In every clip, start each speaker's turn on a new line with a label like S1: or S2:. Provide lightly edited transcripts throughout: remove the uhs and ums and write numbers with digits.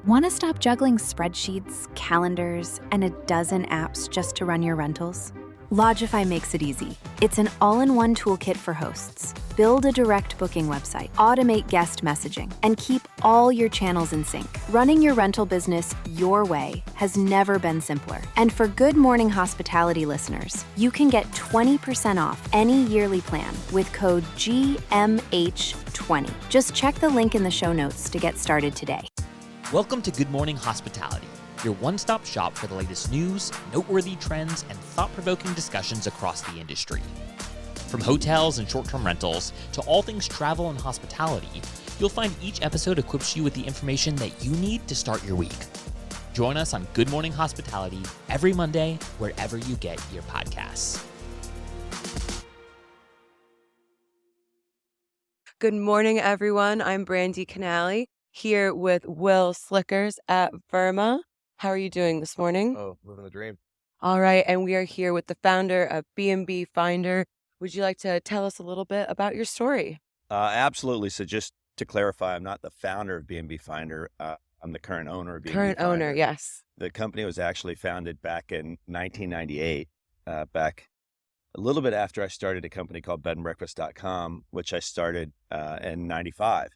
S1: Want to stop juggling spreadsheets, calendars, and a dozen apps just to run your rentals? Logify makes it easy. It's an all-in-one toolkit for hosts. Build a direct booking website, automate guest messaging, and keep all your channels in sync. Running your rental business your way has never been simpler. And for Good Morning Hospitality listeners, you can get 20% off any yearly plan with code GMH20. Just check the link in the show notes to get started today.
S2: Welcome to Good Morning Hospitality, your one-stop shop for the latest news, noteworthy trends, and thought-provoking discussions across the industry. From hotels and short-term rentals to all things travel and hospitality, you'll find each episode equips you with the information that you need to start your week. Join us on Good Morning Hospitality every Monday, wherever you get your podcasts.
S3: Good morning, everyone. I'm Brandy Canali, here with Will Slickers at Verma. How are you doing this morning?
S4: Oh, living the dream.
S3: All right, and we are here with the founder of bnbfinder. Would you like to tell us a little bit about your story?
S4: Absolutely. So just to clarify, I'm not the founder of bnbfinder. I'm the current owner of bnbfinder.
S3: Current owner, yes.
S4: The company was actually founded back in 1998, back a little bit after I started a company called bnbfinder.com, which I started in 95.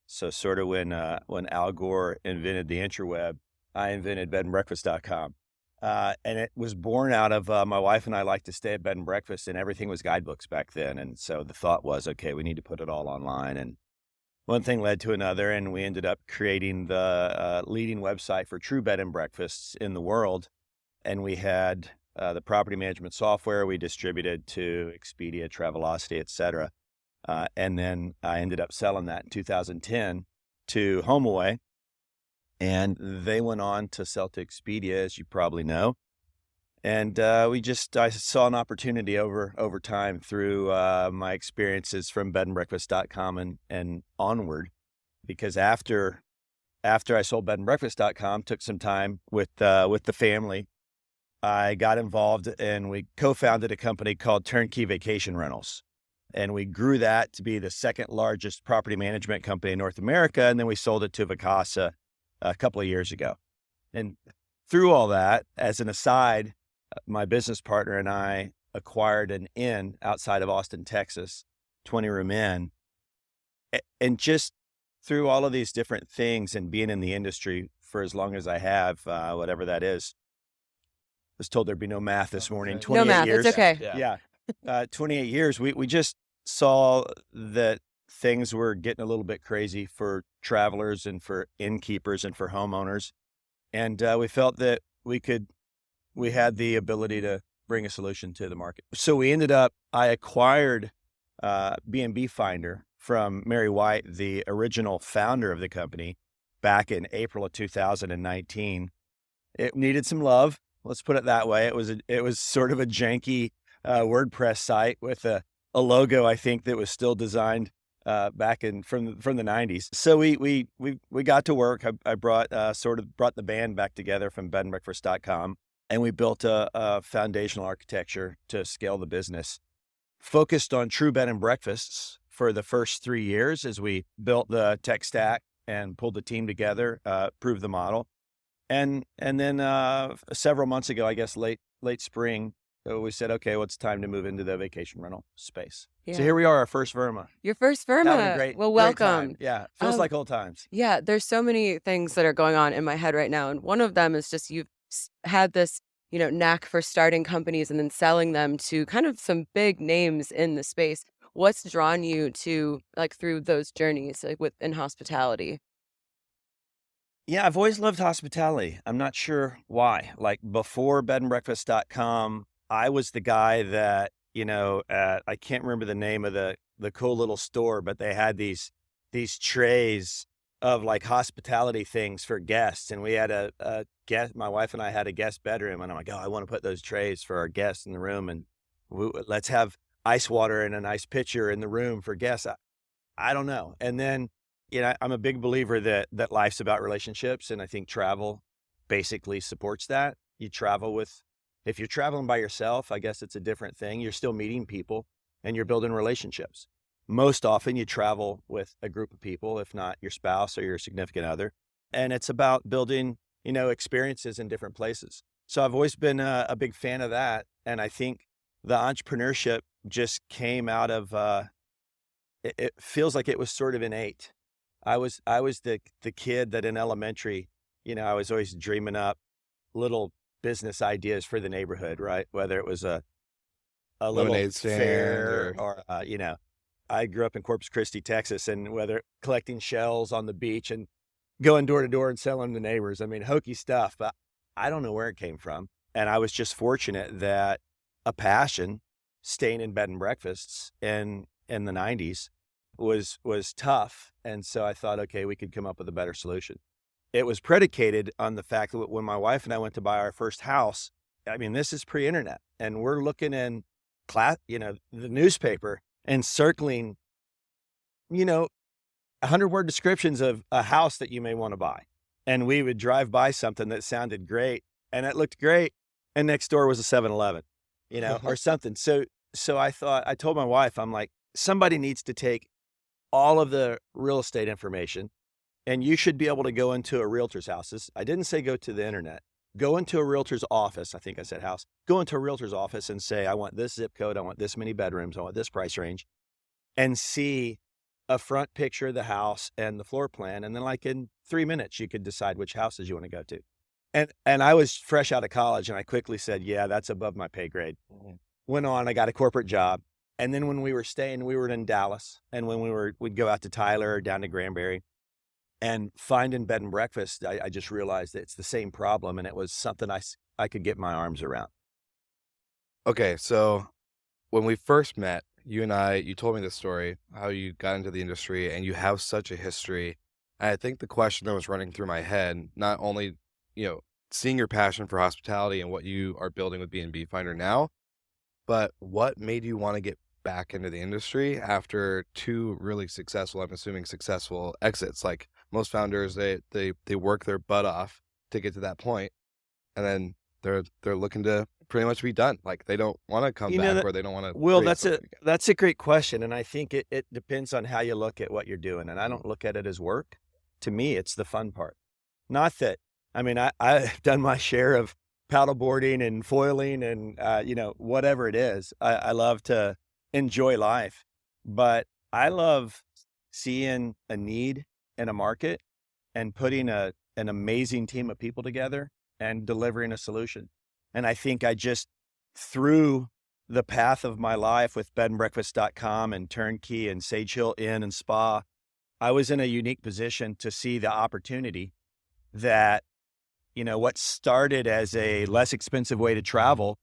S4: So sort of when Al Gore invented the interweb, I invented bnbfinder.com. And it was born out of my wife and I liked to stay at bed and breakfast, and everything was guidebooks back then. And so the thought was, okay, we need to put it all online. And one thing led to another, and we ended up creating the leading website for true bed and breakfasts in the world. And we had the property management software we distributed to Expedia, Travelocity, et cetera. And then I ended up selling that in 2010 to HomeAway. And they went on to sell to Expedia, as you probably know. And I saw an opportunity over time through my experiences from bnbfinder.com and onward, because after I sold bnbfinder.com, took some time with the family. I got involved and we co-founded a company called Turnkey Vacation Rentals. And we grew that to be the second largest property management company in North America. And then we sold it to Vacasa a couple of years ago. And through all that, as an aside, my business partner and I acquired an inn outside of Austin, Texas, 20-room inn. And just through all of these different things and being in the industry for as long as I have, whatever that is, I was told there'd be no math this morning. 28
S3: No math,
S4: years.
S3: it's okay.
S4: Yeah. 28 years. We just saw that things were getting a little bit crazy for travelers and for innkeepers and for homeowners. And we felt that we had the ability to bring a solution to the market. So I acquired bnbfinder from Mary White, the original founder of the company, back in April of 2019. It needed some love. Let's put it that way. It was sort of a janky WordPress site with a logo, I think, that was still designed back from the 90s. So we got to work. I brought the band back together from bnbfinder.com, and we built a foundational architecture to scale the business. Focused on true bed and breakfasts for the first 3 years as we built the tech stack and pulled the team together, proved the model. And then several months ago, I guess late spring, we said, okay, well, it's time to move into the vacation rental space. Yeah. So here we are, our first Verma.
S3: Your first Verma. Well, welcome.
S4: Great time. Yeah, feels like old times.
S3: Yeah, there's so many things that are going on in my head right now. And one of them is just you've had this, knack for starting companies and then selling them to kind of some big names in the space. What's drawn you to through those journeys in hospitality?
S4: Yeah, I've always loved hospitality. I'm not sure why. Before bnbfinder.com, I was the guy that, I can't remember the name of the cool little store, but they had these trays of hospitality things for guests. And we had a guest, my wife and I had a guest bedroom, and I'm like, oh, I want to put those trays for our guests in the room. And let's have ice water in a nice pitcher in the room for guests. I don't know. And then, I'm a big believer that life's about relationships. And I think travel basically supports that. If you're traveling by yourself, I guess it's a different thing. You're still meeting people and you're building relationships. Most often you travel with a group of people, if not your spouse or your significant other. and it's about building, experiences in different places. So I've always been a big fan of that. And I think the entrepreneurship just came out of, it feels like it was sort of innate. I was the kid that in elementary, I was always dreaming up little business ideas for the neighborhood, right? Whether it was a little
S5: Lemonade stand
S4: fair
S5: or
S4: or, I grew up in Corpus Christi, Texas, and whether collecting shells on the beach and going door to door and selling to neighbors. I mean, hokey stuff, but I don't know where it came from. And I was just fortunate that a passion staying in bed and breakfasts in the 90s was tough. And so I thought, okay, we could come up with a better solution. It was predicated on the fact that when my wife and I went to buy our first house, I mean, this is pre-internet, and we're looking in the newspaper and circling, 100-word descriptions of a house that you may want to buy. And we would drive by something that sounded great and it looked great. And next door was a 7-Eleven, or something. So I told my wife, I'm like, somebody needs to take all of the real estate information, and you should be able to go into a realtor's house. I didn't say go to the internet. Go into a realtor's office. I think I said house. Go into a realtor's office and say, I want this zip code. I want this many bedrooms. I want this price range, and see a front picture of the house and the floor plan. And then like in 3 minutes, you could decide which houses you want to go to. And I was fresh out of college, and I quickly said, yeah, that's above my pay grade. Mm-hmm. Went on, I got a corporate job. And then when we were staying, we were in Dallas. And when we'd go out to Tyler or down to Granbury and finding bed and breakfast, I just realized that it's the same problem. And it was something I could get my arms around.
S5: Okay, so when we first met, you and I, you told me this story, how you got into the industry, and you have such a history. And I think the question that was running through my head, not only, seeing your passion for hospitality and what you are building with bnbfinder now, but what made you want to get back into the industry after 2 really successful, I'm assuming successful exits? Like most founders, they work their butt off to get to that point, and then they're looking to pretty much be done. Like they don't want to come back, or they don't want to.
S4: Well, that's a great question. And I think it depends on how you look at what you're doing. And I don't look at it as work. To me, it's the fun part. Not that, I mean, I've done my share of paddleboarding and foiling and, whatever it is. I love to enjoy life, but I love seeing a need in a market and putting an amazing team of people together and delivering a solution. And I think I just, through the path of my life with bnbfinder.com and Turnkey and Sage Hill Inn and Spa, I was in a unique position to see the opportunity that, what started as a less expensive way to travel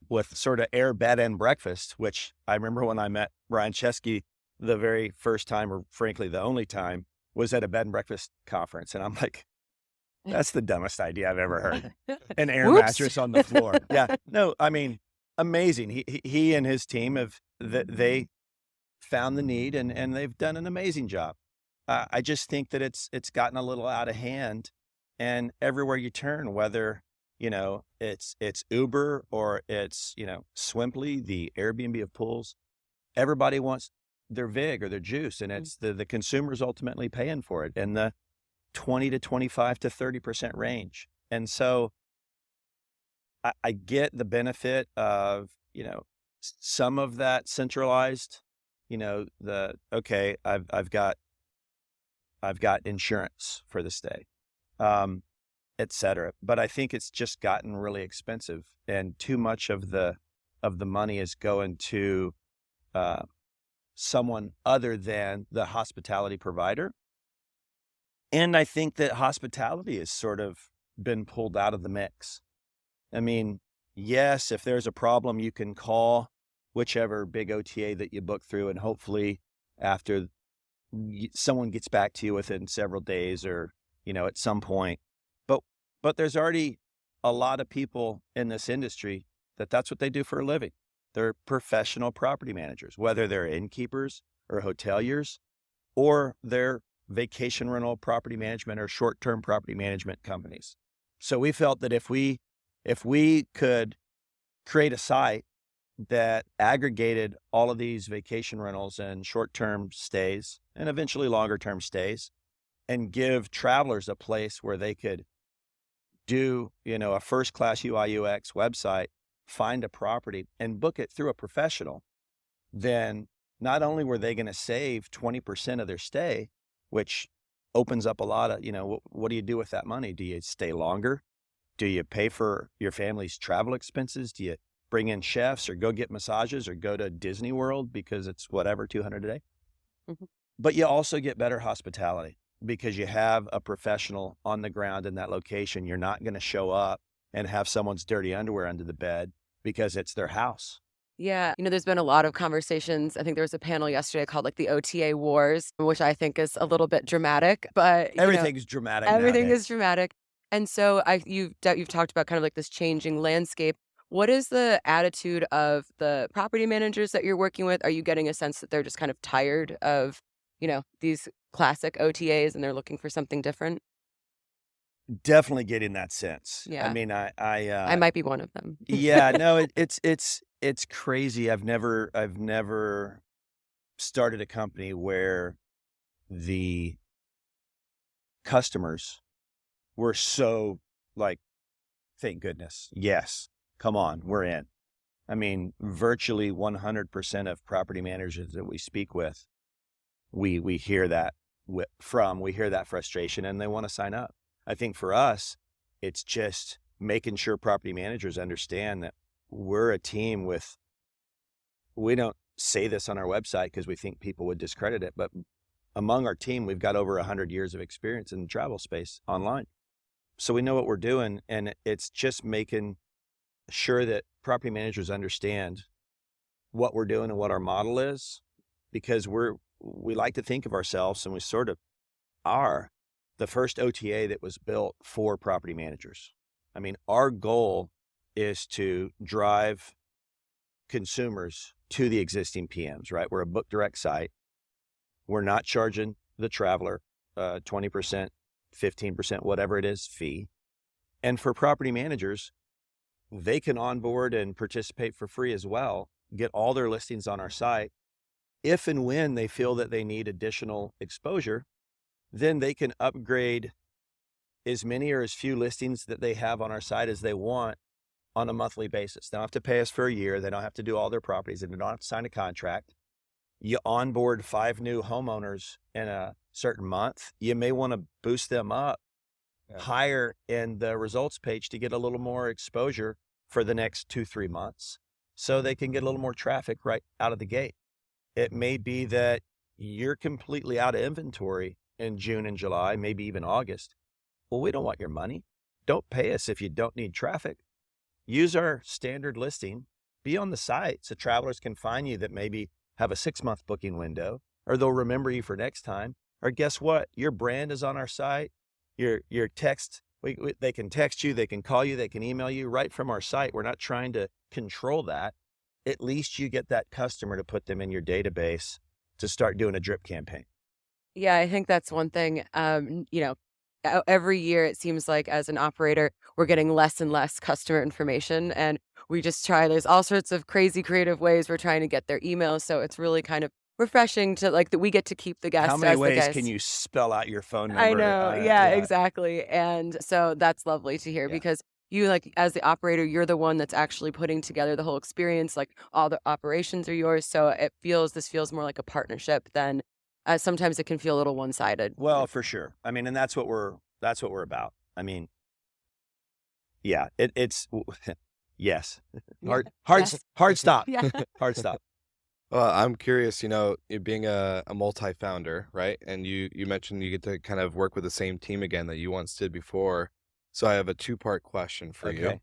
S4: with sort of air bed and breakfast, which I remember when I met Brian Chesky the very first time, or frankly, the only time, was at a bed and breakfast conference. And I'm like, that's the dumbest idea I've ever heard. An air mattress on the floor. Yeah. No, I mean, amazing. He and his team they found the need and they've done an amazing job. I just think that it's gotten a little out of hand, and everywhere you turn, whether, it's Uber or it's, Swimply, the Airbnb of pools, everybody wants their VIG or their juice, and it's the consumers ultimately paying for it in the 20 to 25 to 30% range. And so I get the benefit of, some of that centralized, I've got insurance for the stay, et cetera. But I think it's just gotten really expensive, and too much of the money is going to someone other than the hospitality provider. And I think that hospitality has sort of been pulled out of the mix. I mean, yes, if there's a problem, you can call whichever big OTA that you book through, and hopefully after someone gets back to you within several days or, at some point. But there's already a lot of people in this industry that's what they do for a living. They're professional property managers, whether they're innkeepers or hoteliers, or they're vacation rental property management or short-term property management companies. So we felt that if we could create a site that aggregated all of these vacation rentals and short-term stays and eventually longer-term stays, and give travelers a place where they could do, a first-class UI UX website, find a property and book it through a professional, then not only were they going to save 20% of their stay, which opens up a lot of, what do you do with that money? Do you stay longer? Do you pay for your family's travel expenses? Do you bring in chefs or go get massages or go to Disney World because it's whatever, $200 a day?
S3: Mhm.
S4: But you also get better hospitality because you have a professional on the ground in that location. You're not going to show up and have someone's dirty underwear under the bed because it's their house.
S3: Yeah. There's been a lot of conversations. I think there was a panel yesterday called like the OTA wars, which I think is a little bit dramatic, but
S4: Everything's dramatic
S3: everything
S4: nowadays.
S3: is dramatic. And so you've talked about kind of like this changing landscape. What is the attitude of the property managers that you're working with? Are you getting a sense that they're just kind of tired of, these classic OTAs and they're looking for something different?
S4: Definitely getting that sense.
S3: Yeah.
S4: I mean,
S3: I might be one of them.
S4: yeah, no, it's crazy. I've never started a company where the customers were so like, thank goodness. Yes. Come on, we're in. I mean, virtually 100% of property managers that we speak with, we hear that we hear that frustration and they want to sign up. I think for us, it's just making sure property managers understand that we're a team we don't say this on our website because we think people would discredit it, but among our team, we've got over 100 years of experience in the travel space online. So we know what we're doing, and it's just making sure that property managers understand what we're doing and what our model is, because we like to think of ourselves, and we sort of are, the first OTA that was built for property managers. I mean, our goal is to drive consumers to the existing PMs, right? We're a book direct site. We're not charging the traveler 20%, 15%, whatever it is, fee. And for property managers, they can onboard and participate for free as well, get all their listings on our site. If and when they feel that they need additional exposure, then they can upgrade as many or as few listings that they have on our site as they want on a monthly basis. They don't have to pay us for a year. They don't have to do all their properties, and they don't have to sign a contract. You onboard 5 new homeowners in a certain month. You may want to boost them up higher in the results page to get a little more exposure for the next 2-3 months so they can get a little more traffic right out of the gate. It may be that you're completely out of inventory in June and July, maybe even August. Well, we don't want your money. Don't pay us if you don't need traffic. Use our standard listing. Be on the site so travelers can find you that maybe have a 6-month booking window, or they'll remember you for next time. Or guess what? Your brand is on our site. Your text, they can text you, they can call you, they can email you right from our site. We're not trying to control that. At least you get that customer to put them in your database to start doing a drip campaign.
S3: Yeah, I think that's one thing. Every year it seems like as an operator, we're getting less and less customer information, and we just there's all sorts of crazy creative ways we're trying to get their emails. So it's really kind of refreshing to like that we get to keep the guest
S4: How many
S3: as the
S4: ways
S3: guest.
S4: can you spell out your phone number?
S3: I know. Yeah, exactly. And so that's lovely to hear because you like as the operator, you're the one that's actually putting together the whole experience. Like all the operations are yours. So this feels more like a partnership than sometimes it can feel a little one-sided.
S4: Well, for sure. I mean, and that's what we're about. I mean, yeah, it's yes. Hard stop.
S3: Yeah.
S4: Hard stop.
S5: Well, I'm curious, you being a multi-founder, right? And you mentioned you get to kind of work with the same team again that you once did before. So I have a 2-part question for you.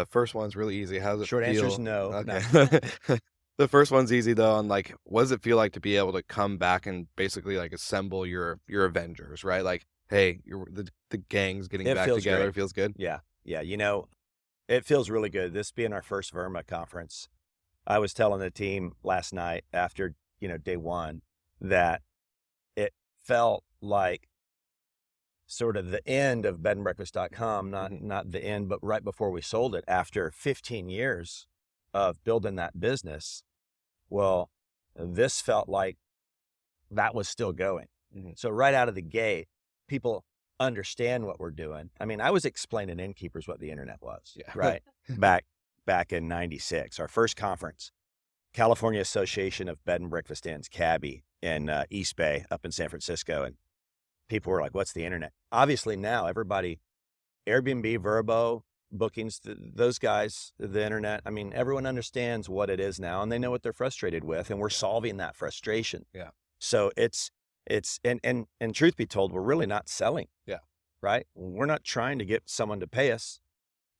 S5: First one's really easy. How does it
S4: Short
S5: feel?
S4: answer is no.
S5: Okay. The first one's easy though, on like, what does it feel like to be able to come back and basically like assemble your Avengers, right? Like, hey, the gang's getting back together.
S4: Great.
S5: It feels good.
S4: Yeah. It feels really good. This being our first Verma conference, I was telling the team last night after, day one, that it felt like sort of the end of bnbfinder.com, not the end, but right before we sold it after 15 years of building that business. Well, this felt like that was still going. Mm-hmm. So right out of the gate, people understand what we're doing. I mean, I was explaining innkeepers what the internet was,
S5: Yeah.
S4: right? back in 96, our first conference, California Association of Bed and Breakfast Inns, CABI, in East Bay up in San Francisco. And people were like, what's the internet? Obviously now everybody, Airbnb, Vrbo, bookings, those guys, the internet, I mean, everyone understands what it is now and they know what they're frustrated with, and we're solving that frustration.
S5: Yeah.
S4: So it's and truth be told, we're really not selling.
S5: Yeah.
S4: Right? We're not trying to get someone to pay us,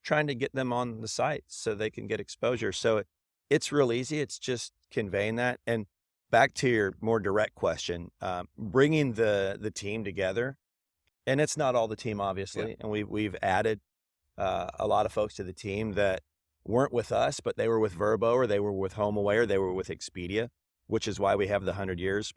S4: trying to get them on the site so they can get exposure. So it's real easy. It's just conveying that. And back to your more direct question, bringing the team together, and it's not all the team, obviously. Yeah. And we've added a lot of folks to the team that weren't with us, but they were with Vrbo, or they were with HomeAway, or they were with Expedia, which is why we have the 100 years.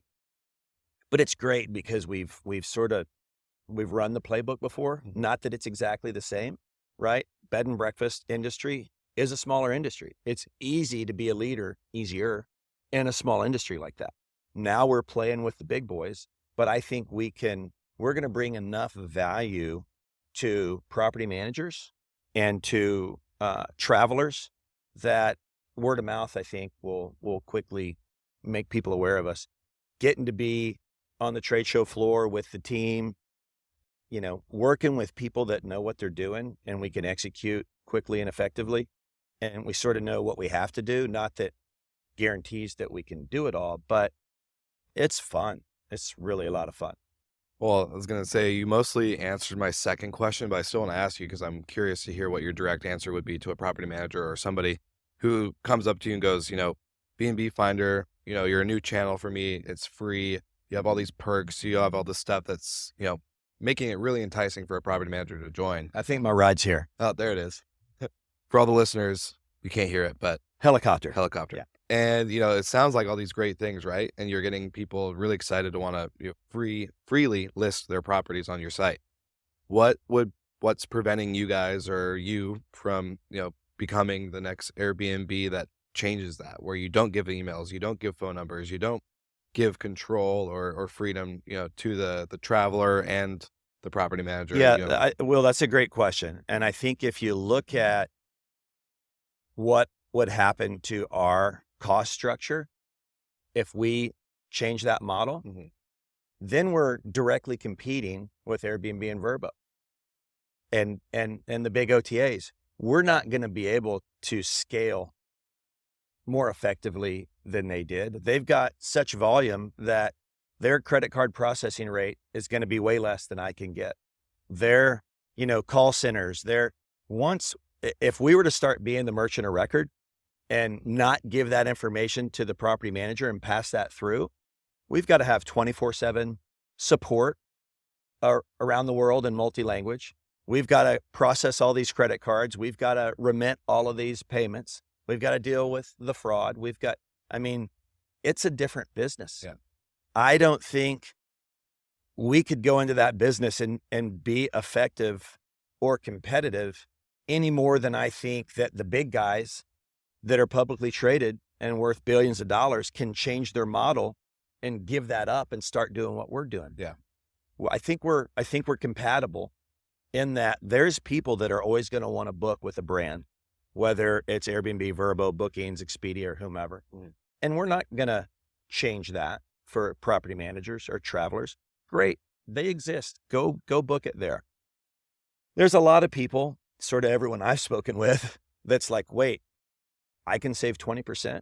S4: But it's great because we've run the playbook before. Not that it's exactly the same, right? Bed and breakfast industry is a smaller industry. It's easy to be a leader, easier, in a small industry like that. Now we're playing with the big boys, but I think we're going to bring enough value to property managers and to travelers that word of mouth, I think, will quickly make people aware of us. Getting to be on the trade show floor with the team, working with people that know what they're doing and we can execute quickly and effectively. And we sort of know what we have to do. Not that guarantees that we can do it all, but it's fun. It's really a lot of fun.
S5: Well, I was going to say, you mostly answered my second question, but I still want to ask you because I'm curious to hear what your direct answer would be to a property manager or somebody who comes up to you and goes, bnbfinder, you're a new channel for me. It's free. You have all these perks. You have all this stuff that's, making it really enticing for a property manager to join.
S4: I think my ride's here.
S5: Oh, there it is. For all the listeners, you can't hear it, but
S4: helicopter.
S5: Yeah. And, it sounds like all these great things, right? And you're getting people really excited to want to freely list their properties on your site. What's preventing you guys or you from, becoming the next Airbnb that changes that, where you don't give emails, you don't give phone numbers, you don't give control or freedom, to the traveler and the property manager?
S4: Yeah, Will, that's a great question. And I think if you look at what would happen to our cost structure if we change that model, then we're directly competing with Airbnb and Vrbo and the big OTAs. We're not going to be able to scale more effectively than they did. They've got such volume that their credit card processing rate is going to be way less than I can get. Their, call centers, if we were to start being the merchant of record and not give that information to the property manager and pass that through, we've got to have 24/7 support around the world in multi-language. We've got to process all these credit cards. We've got to remit all of these payments. We've got to deal with the fraud. It's a different business.
S5: Yeah.
S4: I don't think we could go into that business and be effective or competitive any more than I think that the big guys that are publicly traded and worth billions of dollars can change their model and give that up and start doing what we're doing.
S5: Yeah.
S4: Well, I think we're compatible in that there's people that are always going to want to book with a brand, whether it's Airbnb, Vrbo, Bookings, Expedia, or whomever. And we're not going to change that for property managers or travelers. Great. They exist. Go book it there. There's a lot of people, sort of everyone I've spoken with, that's like, wait, I can save 20%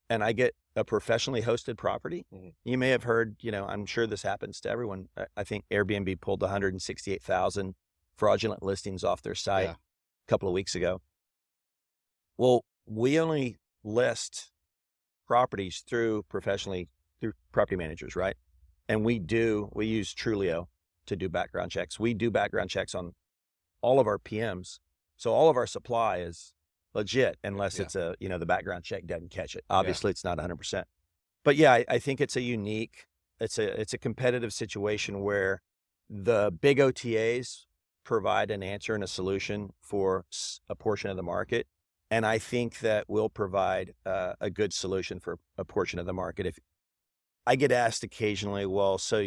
S4: and I get a professionally hosted property. You may have heard, I'm sure this happens to everyone. I think Airbnb pulled 168,000 fraudulent listings off their site a couple of weeks ago. Well, we only list properties through property managers, right? And we use Trulio to do background checks. We do background checks on all of our PMs. So all of our supply is legit unless it's the background check doesn't catch it. Obviously it's not 100%. But I think it's it's a competitive situation where the big OTAs provide an answer and a solution for a portion of the market. And I think that we'll provide a good solution for a portion of the market. If I get asked occasionally, well, so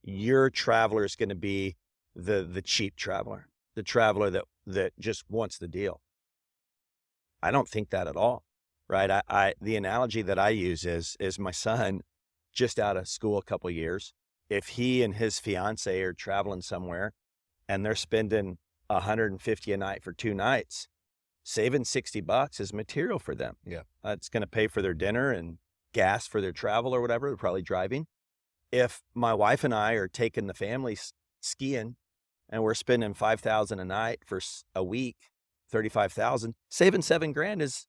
S4: your traveler is going to be the cheap traveler, the traveler that just wants the deal. I don't think that at all, right? The analogy that I use is my son just out of school a couple years. If he and his fiance are traveling somewhere and they're spending $150 a night for 2 nights, saving $60 is material for them.
S5: Yeah.
S4: It's going to pay for their dinner and gas for their travel or whatever. They're probably driving. If my wife and I are taking the family skiing and we're spending $5,000 a night for a week, $35,000, saving $7,000 is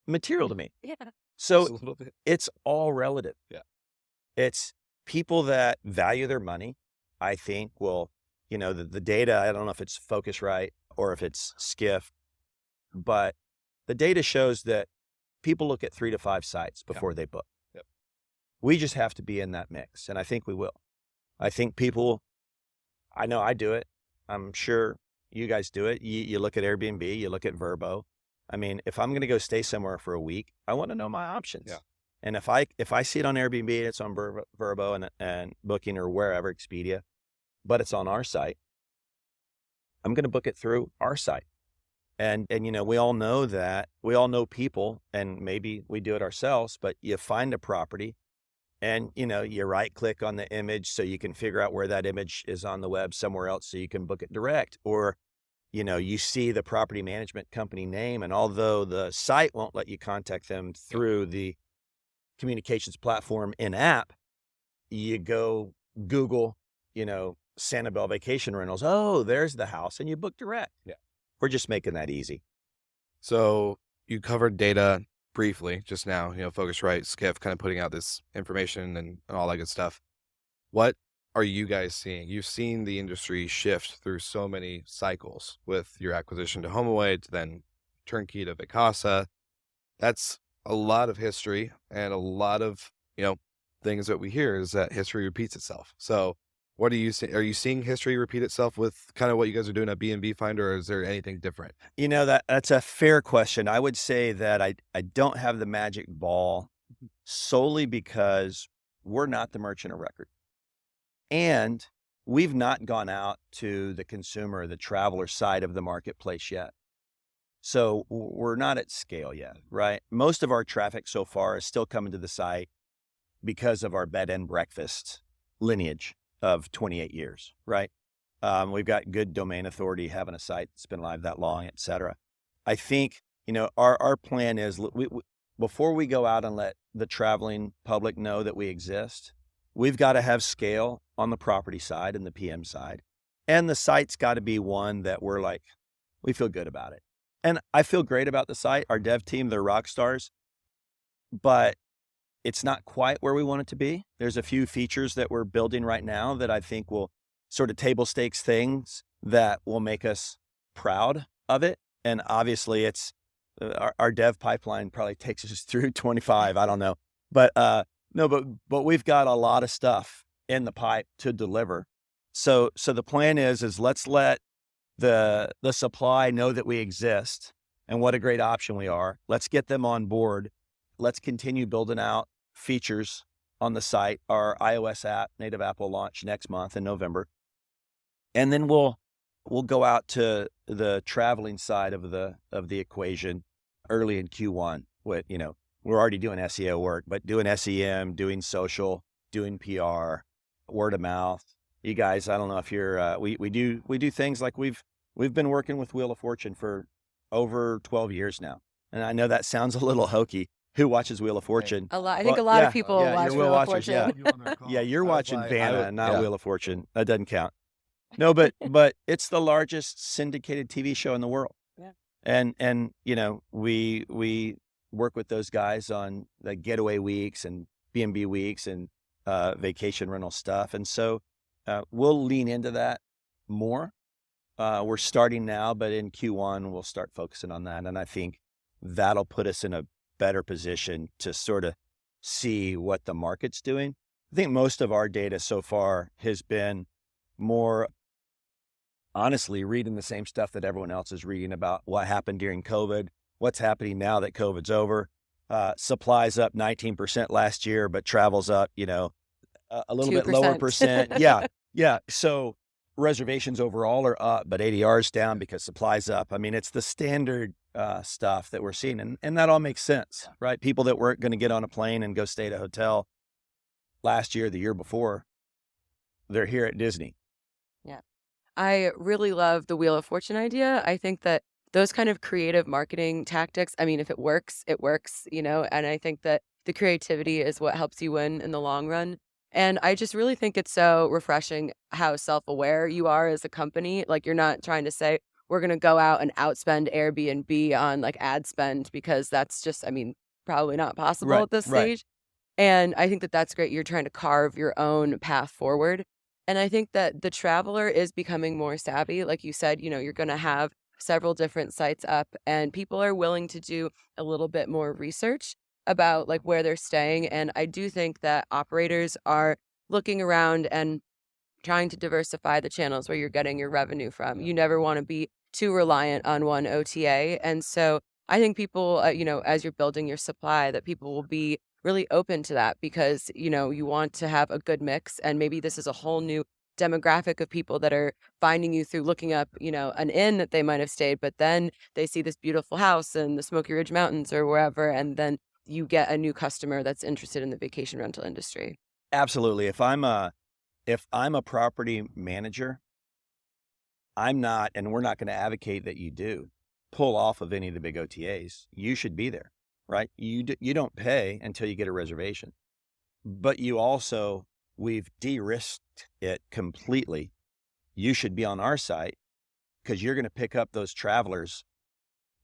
S4: material to me.
S3: Yeah.
S4: So
S5: Just a little bit.
S4: it's all relative.
S5: Yeah.
S4: It's people that value their money, I think will, the data, I don't know if it's Focusrite or if it's Skiff, but the data shows that people look at 3 to 5 sites before they book.
S5: Yep.
S4: We just have to be in that mix. And I think we will. I think people, I know I do it. I'm sure you guys do it. You look at Airbnb, you look at Vrbo. I mean, if I'm going to go stay somewhere for a week, I want to know my options.
S5: Yeah.
S4: And if I see it on Airbnb and it's on Vrbo and Booking or wherever, Expedia, but it's on our site, I'm going to book it through our site. And we all know that. We all know people, and maybe we do it ourselves, but you find a property and, you right click on the image so you can figure out where that image is on the web somewhere else so you can book it direct. Or, you see the property management company name, and although the site won't let you contact them through the communications platform in app, you go Google, Sanibel Vacation Rentals. Oh, there's the house, and you book direct.
S5: Yeah.
S4: We're just making that easy.
S5: So you covered data briefly just now, Focusrite, Skiff, kind of putting out this information and all that good stuff. What are you guys seeing? You've seen the industry shift through so many cycles with your acquisition to HomeAway to then turnkey to Vacasa. That's a lot of history, and a lot of, things that we hear is that history repeats itself. So what are you seeing? Are you seeing history repeat itself with kind of what you guys are doing at bnbfinder, or is there anything different?
S4: That's a fair question. I would say that I don't have the magic ball solely because we're not the merchant of record. And we've not gone out to the consumer, the traveler side of the marketplace yet. So we're not at scale yet, right? Most of our traffic so far is still coming to the site because of our bed and breakfast lineage of 28 years, right? We've got good domain authority, having a site that's been live that long, et cetera. I think, our plan is before we go out and let the traveling public know that we exist, we've got to have scale on the property side and the PM side. And the site's got to be one that we feel good about it. And I feel great about the site. Our dev team, they're rock stars, but it's not quite where we want it to be. There's a few features that we're building right now that I think will sort of table stakes things that will make us proud of it. And obviously it's our dev pipeline probably takes us through 25. I don't know, but but we've got a lot of stuff in the pipe to deliver. So the plan is let's let the supply know that we exist and what a great option we are. Let's get them on board. Let's continue building out features on the site. Our iOS app, native app, will launch next month in November. And then we'll go out to the traveling side of the equation early in Q1 with, we're already doing SEO work, but doing SEM, doing social, doing PR, word of mouth. You guys, I don't know if you're, we do things like we've been working with Wheel of Fortune for over 12 years now. And I know that sounds a little hokey. Who watches Wheel of Fortune?
S3: A lot. I think a lot of people watch
S4: you're
S3: Wheel of
S4: watchers,
S3: Fortune.
S4: Yeah, you're watching Vanna, not
S5: yeah.
S4: Wheel of Fortune. That doesn't count. No, but it's the largest syndicated TV show in the world.
S3: Yeah.
S4: And we work with those guys on the getaway weeks and B&B weeks and vacation rental stuff. And so we'll lean into that more. We're starting now, but in Q1 we'll start focusing on that. And I think that'll put us in a better position to sort of see what the market's doing. I think most of our data so far has been more honestly reading the same stuff that everyone else is reading about what happened during COVID, what's happening now that COVID's over. Supplies up 19% last year, but travel's up, a little bit lower
S3: 2%.
S4: percent. Yeah. Yeah. So reservations overall are up, but ADR's down because supply's up. I mean, it's the standard stuff that we're seeing. And that all makes sense, right? People that weren't going to get on a plane and go stay at a hotel last year, the year before, they're here at Disney.
S3: Yeah. I really love the Wheel of Fortune idea. I think that those kind of creative marketing tactics, I mean, if it works, and I think that the creativity is what helps you win in the long run. And I just really think it's so refreshing how self-aware you are as a company. Like, you're not trying to say, we're going to go out and outspend Airbnb on like ad spend, because that's just, I mean, probably not possible
S4: Right,
S3: at this
S4: right.
S3: stage. And I think that that's great. You're trying to carve your own path forward. And I think that the traveler is becoming more savvy. Like you said, you're going to have several different sites up, and people are willing to do a little bit more research about like where they're staying. And I do think that operators are looking around and trying to diversify the channels where you're getting your revenue from. You never want to be too reliant on one OTA. And so I think people, as you're building your supply, that people will be really open to that, because, you want to have a good mix. And maybe this is a whole new demographic of people that are finding you through looking up, an inn that they might have stayed, but then they see this beautiful house in the Smoky Ridge Mountains or wherever. And then you get a new customer that's interested in the vacation rental industry.
S4: Absolutely. If I'm a property manager, I'm not, and we're not going to advocate that you do pull off of any of the big OTAs. You should be there, right? You don't pay until you get a reservation, but we've de-risked it completely. You should be on our site because you're going to pick up those travelers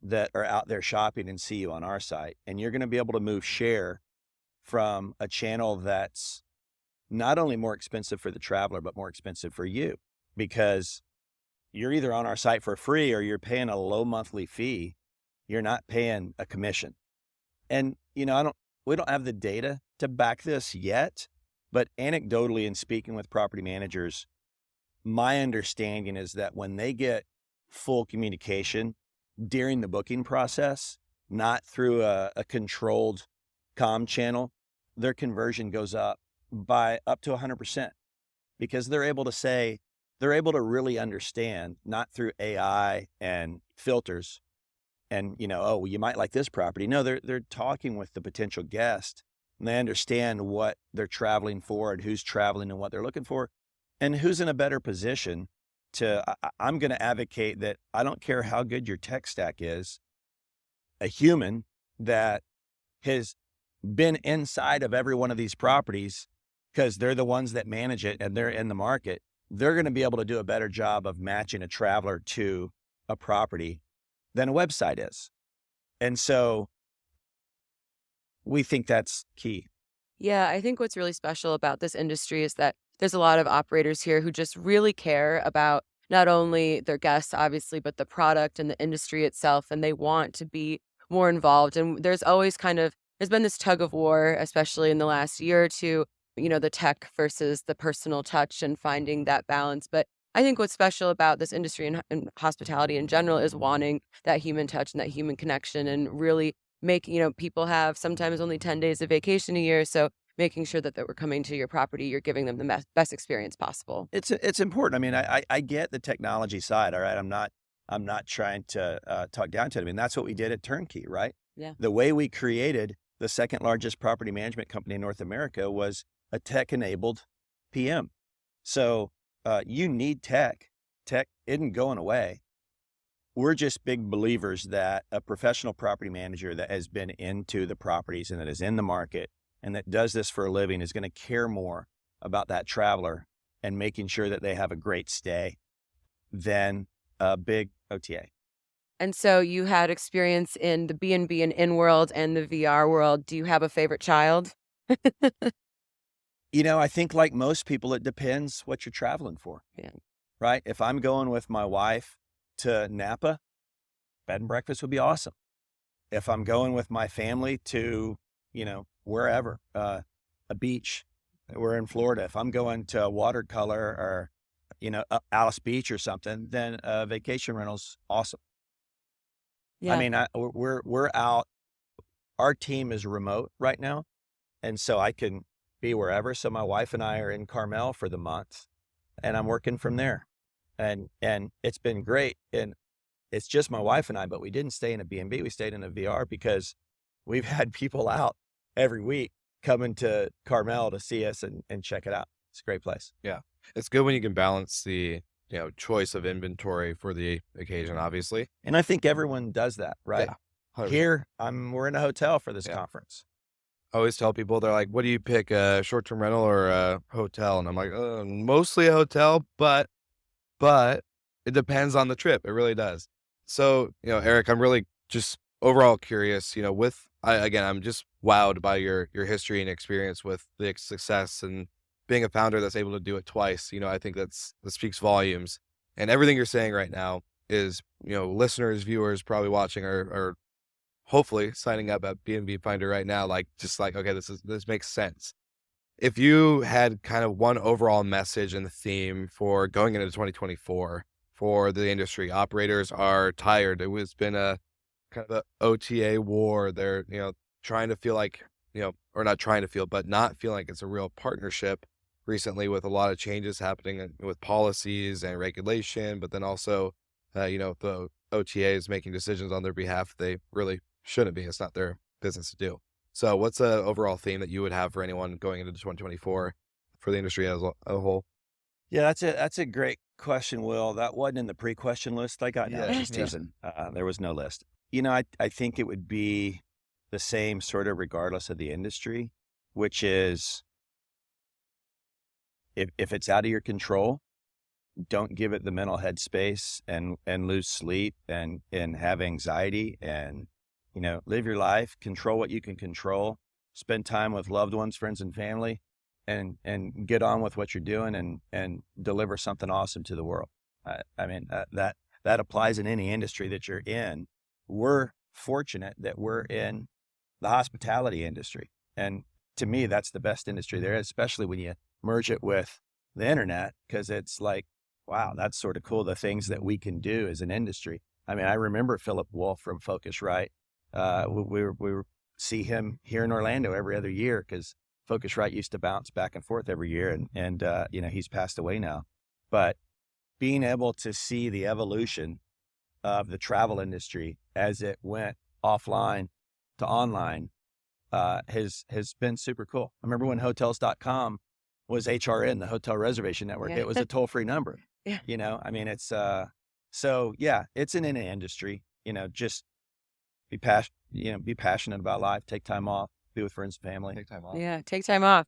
S4: that are out there shopping and see you on our site. And you're going to be able to move share from a channel that's not only more expensive for the traveler, but more expensive for you, because you're either on our site for free or you're paying a low monthly fee. You're not paying a commission. And, we don't have the data to back this yet, but anecdotally, in speaking with property managers, my understanding is that when they get full communication during the booking process, not through a controlled comm channel, their conversion goes up by up to 100%, because they're able to really understand, not through AI and filters and, oh, well, you might like this property. No, they're talking with the potential guest, and they understand what they're traveling for and who's traveling and what they're looking for and who's in a better position I'm going to advocate that I don't care how good your tech stack is, a human that has been inside of every one of these properties, because they're the ones that manage it and they're in the market, they're going to be able to do a better job of matching a traveler to a property than a website is. And so we think that's key.
S3: Yeah, I think what's really special about this industry is that there's a lot of operators here who just really care about not only their guests, obviously, but the product and the industry itself. And they want to be more involved. And there's been this tug of war, especially in the last year or two, the tech versus the personal touch and finding that balance. But I think what's special about this industry and hospitality in general is wanting that human touch and that human connection, and really making, people have sometimes only 10 days of vacation a year. So making sure that we're coming to your property, you're giving them the best experience possible.
S4: It's important. I mean, I get the technology side. All right. I'm not trying to talk down to it. I mean, that's what we did at Turnkey, right?
S3: Yeah.
S4: The way we created the second largest property management company in North America was a tech-enabled PM. So you need tech. Tech isn't going away. We're just big believers that a professional property manager that has been into the properties and that is in the market and that does this for a living is going to care more about that traveler and making sure that they have a great stay than a big OTA.
S3: And so you had experience in the B&B and in world and the VR world. Do you have a favorite child?
S4: I think like most people, it depends what you're traveling for.
S3: Yeah.
S4: Right? If I'm going with my wife to Napa, bed and breakfast would be awesome. If I'm going with my family to, wherever, a beach, we're in Florida. If I'm going to watercolor or, Alice Beach or something, then vacation rental's awesome.
S3: Yeah.
S4: I mean, we're out. Our team is remote right now, and so I can be wherever. So my wife and I are in Carmel for the month, and I'm working from there. And it's been great. And it's just my wife and I, but we didn't stay in a B&B. We stayed in a VR because we've had people out every week coming to Carmel to see us and check it out. It's a great place.
S5: Yeah. It's good when you can balance the, choice of inventory for the occasion, obviously.
S4: And I think everyone does that, right?
S5: Yeah. 100%.
S4: Here, we're in a hotel for this conference.
S5: I always tell people, they're like, what do you pick, a short-term rental or a hotel? And I'm like, mostly a hotel, but it depends on the trip. It really does. So, Eric, I'm really just overall curious, I'm just wowed by your history and experience with the success and being a founder that's able to do it twice. I think that speaks volumes. And everything you're saying right now is, listeners, viewers probably watching are hopefully signing up at bnbfinder right now. Okay, this makes sense. If you had kind of one overall message and the theme for going into 2024 for the industry, operators are tired. It has been a kind of a OTA war. They're, trying to feel like, or not trying to feel, but not feeling like it's a real partnership recently with a lot of changes happening with policies and regulation, but then also, the OTAs making decisions on their behalf. They really shouldn't be. It's not their business to do. So what's an overall theme that you would have for anyone going into 2024 for the industry as a whole?
S4: Yeah, that's a great question, Will. That wasn't in the pre-question list I got.
S5: Yeah,
S4: Just teasing. There was no list. I think it would be the same sort of regardless of the industry, which is if it's out of your control, don't give it the mental headspace and lose sleep and have anxiety and, live your life, control what you can control, spend time with loved ones, friends and family, and get on with what you're doing and deliver something awesome to the world. That applies in any industry that you're in. We're fortunate that we're in the hospitality industry. And to me, that's the best industry there is, especially when you merge it with the internet, because it's like, wow, that's sort of cool. The things that we can do as an industry. I remember Philip Wolf from Focusrite. We see him here in Orlando every other year because Focusrite used to bounce back and forth every year. And he's passed away now, but being able to see the evolution of the travel industry as it went offline to online has been super cool. I remember when hotels.com was HRN, the Hotel Reservation Network.
S3: Yeah.
S4: It was a toll-free number.
S3: Yeah.
S4: It's it's in any industry. Just be passionate about life, take time off, be with friends and family.
S5: Take time off.
S3: Yeah, take time off.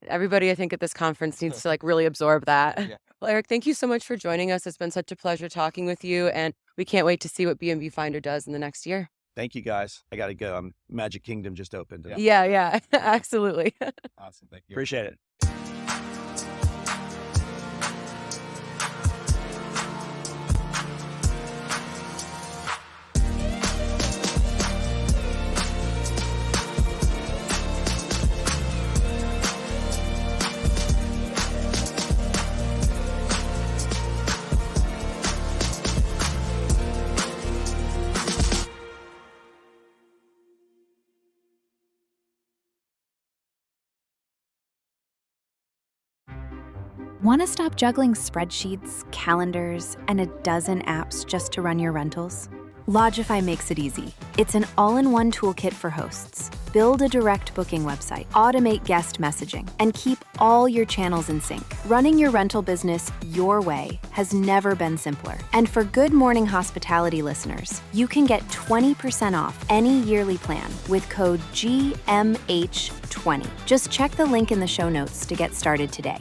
S3: Everybody, I think, at this conference needs to really absorb that.
S5: Yeah.
S3: Well, Eric, thank you so much for joining us. It's been such a pleasure talking with you, and we can't wait to see what bnbfinder does in the next year.
S4: Thank you, guys. I got to go. Magic Kingdom just opened.
S3: Yeah, absolutely.
S5: Awesome. Thank you.
S4: Appreciate it.
S1: Want to stop juggling spreadsheets, calendars, and a dozen apps just to run your rentals? Logify makes it easy. It's an all-in-one toolkit for hosts. Build a direct booking website, automate guest messaging, and keep all your channels in sync. Running your rental business your way has never been simpler. And for Good Morning Hospitality listeners, you can get 20% off any yearly plan with code GMH20. Just check the link in the show notes to get started today.